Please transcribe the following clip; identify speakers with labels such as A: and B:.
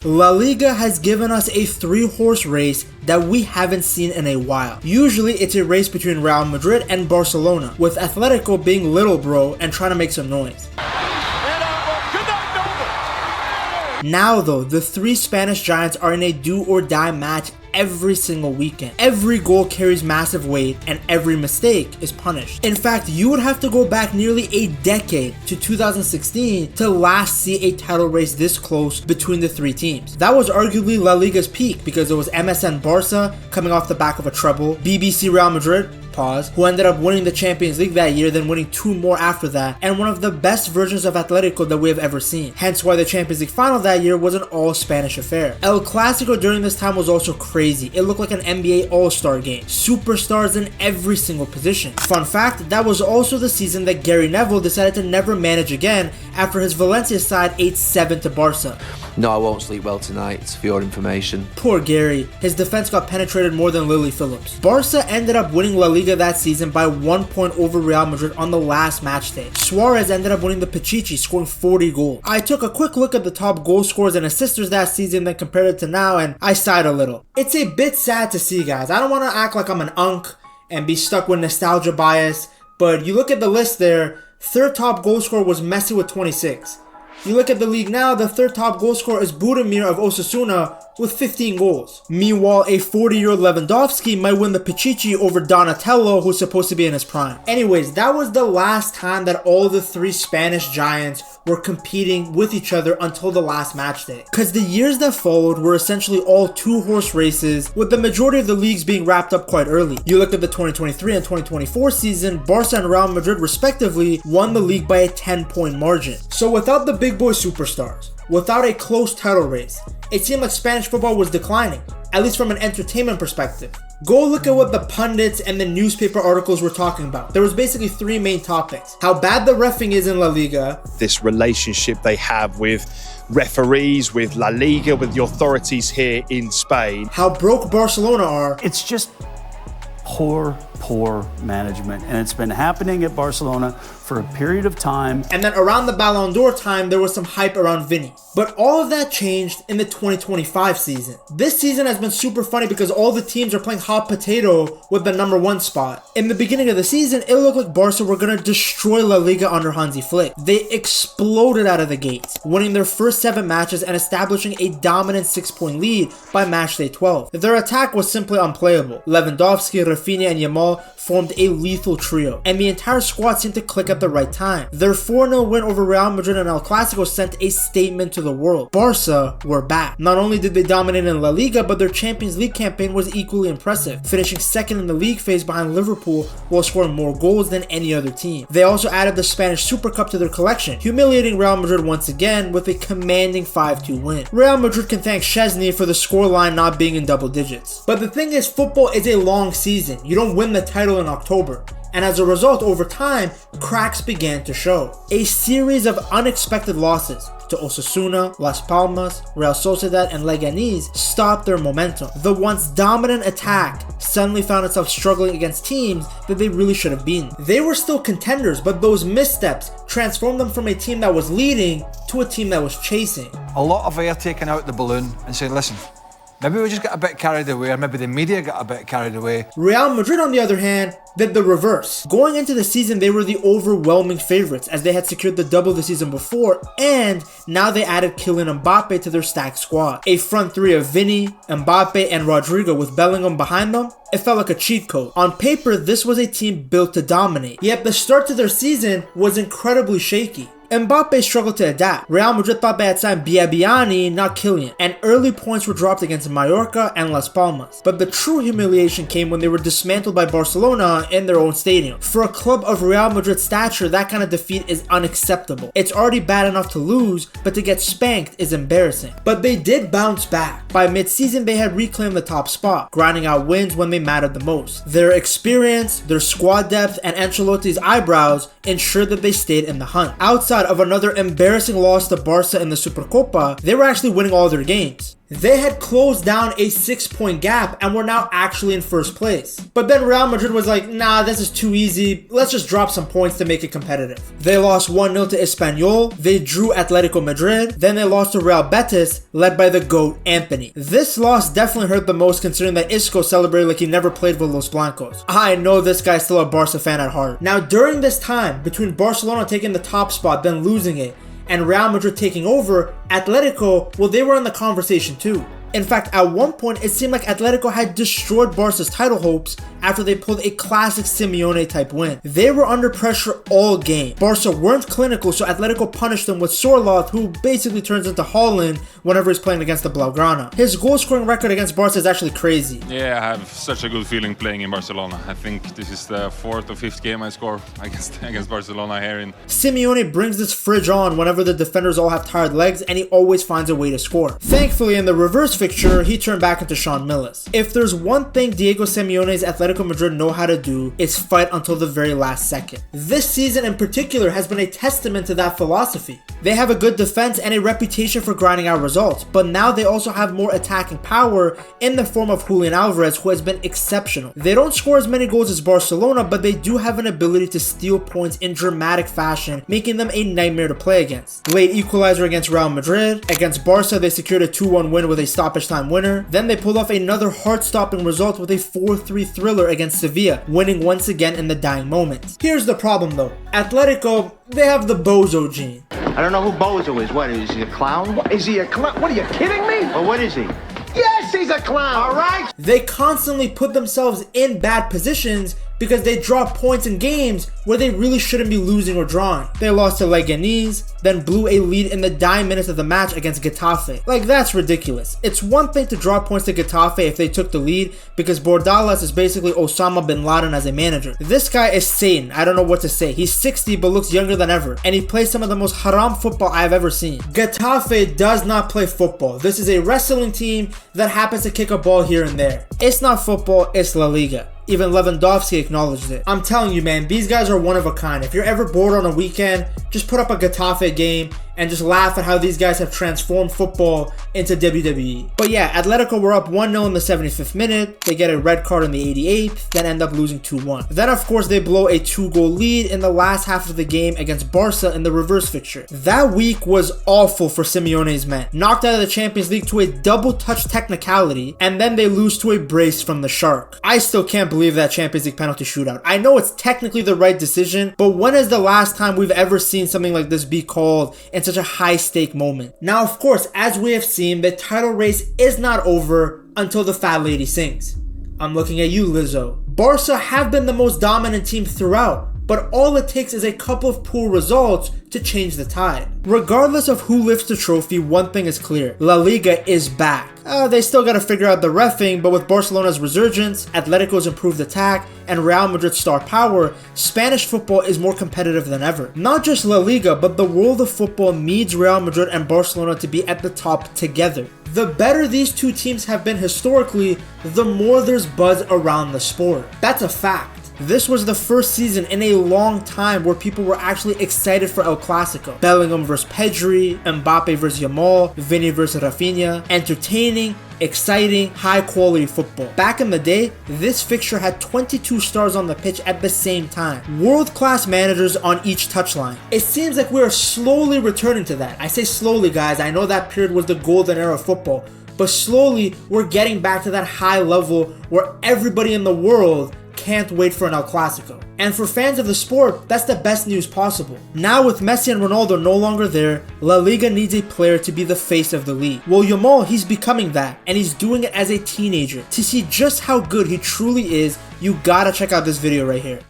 A: La Liga has given us a 3-horse race that we haven't seen in a while. Usually it's a race between Real Madrid and Barcelona, with Atletico being little bro and trying to make some noise. Now though, the 3 Spanish giants are in a do-or-die match every single weekend. Every goal carries massive weight and every mistake is punished. In fact, you would have to go back nearly a decade to 2016 to last see a title race this close between the 3 teams. That was arguably La Liga's peak because it was MSN Barca coming off the back of a treble, BBC Real Madrid, who ended up winning the Champions League that year, then winning 2 more after that, and one of the best versions of Atletico that we have ever seen. Hence why the Champions League final that year was an all-Spanish affair. El Clasico during this time was also crazy. It looked like an NBA All-Star game. Superstars in every single position. Fun fact, that was also the season that Gary Neville decided to never manage again after his Valencia side 8-7 to Barca.
B: No, I won't sleep well tonight, for your information.
A: Poor Gary. His defense got penetrated more than Lily Phillips. Barca ended up winning La Liga that season by 1 point over Real Madrid on the last match day. Suarez ended up winning the Pichichi, scoring 40 goals. I took a quick look at the top goal scorers and assisters that season, then compared it to now, and I sighed a little. It's a bit sad to see, guys. I don't want to act like I'm an unk and be stuck with nostalgia bias, but you look at the list there, 3rd top goal scorer was Messi with 26. You look at the league now, the 3rd top goal scorer is Budimir of Osasuna with 15 goals. Meanwhile, a 40-year-old Lewandowski might win the Pichichi over Donatello, who's supposed to be in his prime. Anyways, that was the last time that all the 3 Spanish giants were competing with each other until the last match day. Because the years that followed were essentially all 2-horse races, with the majority of the leagues being wrapped up quite early. You look at the 2023 and 2024 season, Barca and Real Madrid respectively won the league by a 10-point margin. So without the big boy superstars, without a close title race, it seemed like Spanish football was declining, at least from an entertainment perspective. Go look at what the pundits and the newspaper articles were talking about. There was basically 3 main topics. How bad the reffing is in La Liga.
C: This relationship they have with referees, with La Liga, with the authorities here in Spain.
A: How broke Barcelona are.
D: It's just poor management, and it's been happening at Barcelona for a period of time.
A: And then around the Ballon d'Or time, there was some hype around Vinny. But all of that changed in the 2025 season. This season has been super funny because all the teams are playing hot potato with the number 1 spot. In the beginning of the season, it looked like Barca were going to destroy La Liga under Hansi Flick. They exploded out of the gates, winning their first 7 matches and establishing a dominant 6-point lead by matchday 12. Their attack was simply unplayable. Lewandowski, Rafinha, and Yamal formed a lethal trio, and the entire squad seemed to click at the right time. Their 4-0 win over Real Madrid and El Clasico sent a statement to the world. Barca were back. Not only did they dominate in La Liga, but their Champions League campaign was equally impressive, finishing 2nd in the league phase behind Liverpool while scoring more goals than any other team. They also added the Spanish Super Cup to their collection, humiliating Real Madrid once again with a commanding 5-2 win. Real Madrid can thank Szczesny for the scoreline not being in double digits. But the thing is, football is a long season. You don't win the title in October. And as a result, over time, cracks began to show. A series of unexpected losses to Osasuna, Las Palmas, Real Sociedad, and Leganés stopped their momentum. The once dominant attack suddenly found itself struggling against teams that they really should have beaten. They were still contenders, but those missteps transformed them from a team that was leading to a team that was chasing.
E: A lot of air taken out the balloon and saying, listen, maybe we just got a bit carried away, or maybe the media got a bit carried away.
A: Real Madrid, on the other hand, did the reverse. Going into the season, they were the overwhelming favorites as they had secured the double the season before, and now they added Kylian Mbappe to their stacked squad. A front 3 of Vinny, Mbappe, and Rodrigo with Bellingham behind them. It felt like a cheat code. On paper, this was a team built to dominate, yet the start to their season was incredibly shaky. Mbappe struggled to adapt. Real Madrid thought they had signed Biabiani, not Kylian, and early points were dropped against Mallorca and Las Palmas. But the true humiliation came when they were dismantled by Barcelona in their own stadium. For a club of Real Madrid's stature, that kind of defeat is unacceptable. It's already bad enough to lose, but to get spanked is embarrassing. But they did bounce back. By mid-season, they had reclaimed the top spot, grinding out wins when they mattered the most. Their experience, their squad depth, and Ancelotti's eyebrows ensured that they stayed in the hunt. Outside of another embarrassing loss to Barca in the Supercopa, they were actually winning all their games. They had closed down a 6-point gap and were now actually in first place. But then Real Madrid was like, nah, this is too easy. Let's just drop some points to make it competitive. They lost 1-0 to Espanyol. They drew Atletico Madrid. Then they lost to Real Betis, led by the GOAT, Anthony. This loss definitely hurt the most considering that Isco celebrated like he never played with Los Blancos. I know this guy's still a Barca fan at heart. Now, during this time, between Barcelona taking the top spot, then losing it, and Real Madrid taking over, Atletico, well, they were in the conversation too. In fact, at one point, it seemed like Atletico had destroyed Barca's title hopes after they pulled a classic Simeone-type win. They were under pressure all game. Barca weren't clinical, so Atletico punished them with Sorloth, who basically turns into Haaland whenever he's playing against the Blaugrana. His goal-scoring record against Barca is actually crazy.
F: Yeah, I have such a good feeling playing in Barcelona. I think this is the 4th or 5th game I score against Barcelona here in...
A: Simeone brings this fridge on whenever the defenders all have tired legs, and he always finds a way to score. Thankfully, in the reverse fixture, he turned back into Sean Millis. If there's one thing Diego Simeone's Atletico Madrid know how to do, it's fight until the very last second. This season in particular has been a testament to that philosophy. They have a good defense and a reputation for grinding out results, but now they also have more attacking power in the form of Julian Alvarez, who has been exceptional. They don't score as many goals as Barcelona, but they do have an ability to steal points in dramatic fashion, making them a nightmare to play against. Late equalizer against Real Madrid. Against Barca, they secured a 2-1 win with a stoppage time winner. Then they pulled off another heart-stopping result with a 4-3 thriller against Sevilla, winning once again in the dying moments. Here's the problem though. Atletico, they have the bozo gene.
G: I don't know who Bozo is. What, is he a clown?
H: Is he a clown? What, are you kidding me?
G: Or what is he?
H: Yes, he's a clown, all right?
A: They constantly put themselves in bad positions because they draw points in games where they really shouldn't be losing or drawing. They lost to Leganés, then blew a lead in the dying minutes of the match against Getafe. Like, that's ridiculous. It's one thing to draw points to Getafe if they took the lead, because Bordalas is basically Osama bin Laden as a manager. This guy is Satan, I don't know what to say. He's 60 but looks younger than ever, and he plays some of the most haram football I've ever seen. Getafe does not play football. This is a wrestling team that happens to kick a ball here and there. It's not football, it's La Liga. Even Lewandowski acknowledged it. I'm telling you, man, these guys are one of a kind. If you're ever bored on a weekend, just put up a Getafe game and just laugh at how these guys have transformed football into WWE. But yeah, Atletico were up 1-0 in the 75th minute. They get a red card in the 88th, then end up losing 2-1. Then, of course, they blow a 2-goal lead in the last half of the game against Barca in the reverse fixture. That week was awful for Simeone's men. Knocked out of the Champions League to a double-touch technicality, and then they lose to a brace from the Shark. I still can't believe that Champions League penalty shootout. I know it's technically the right decision, but when is the last time we've ever seen something like this be called in such a high-stake moment? Now, of course, as we have seen, the title race is not over until the fat lady sings. I'm looking at you, Lizzo. Barca have been the most dominant team throughout, but all it takes is a couple of poor results to change the tide. Regardless of who lifts the trophy, one thing is clear: La Liga is back. They still gotta figure out the reffing, but with Barcelona's resurgence, Atletico's improved attack, and Real Madrid's star power, Spanish football is more competitive than ever. Not just La Liga, but the world of football needs Real Madrid and Barcelona to be at the top together. The better these two teams have been historically, the more there's buzz around the sport. That's a fact. This was the first season in a long time where people were actually excited for El Clasico. Bellingham vs Pedri, Mbappe vs Yamal, Vini vs Rafinha. Entertaining, exciting, high quality football. Back in the day, this fixture had 22 stars on the pitch at the same time. World-class managers on each touchline. It seems like we are slowly returning to that. I say slowly, guys. I know that period was the golden era of football, but slowly we're getting back to that high level where everybody in the world can't wait for an El Clasico. And for fans of the sport, that's the best news possible. Now with Messi and Ronaldo no longer there, La Liga needs a player to be the face of the league. Well, Yamal, he's becoming that, and he's doing it as a teenager. To see just how good he truly is, you gotta check out this video right here.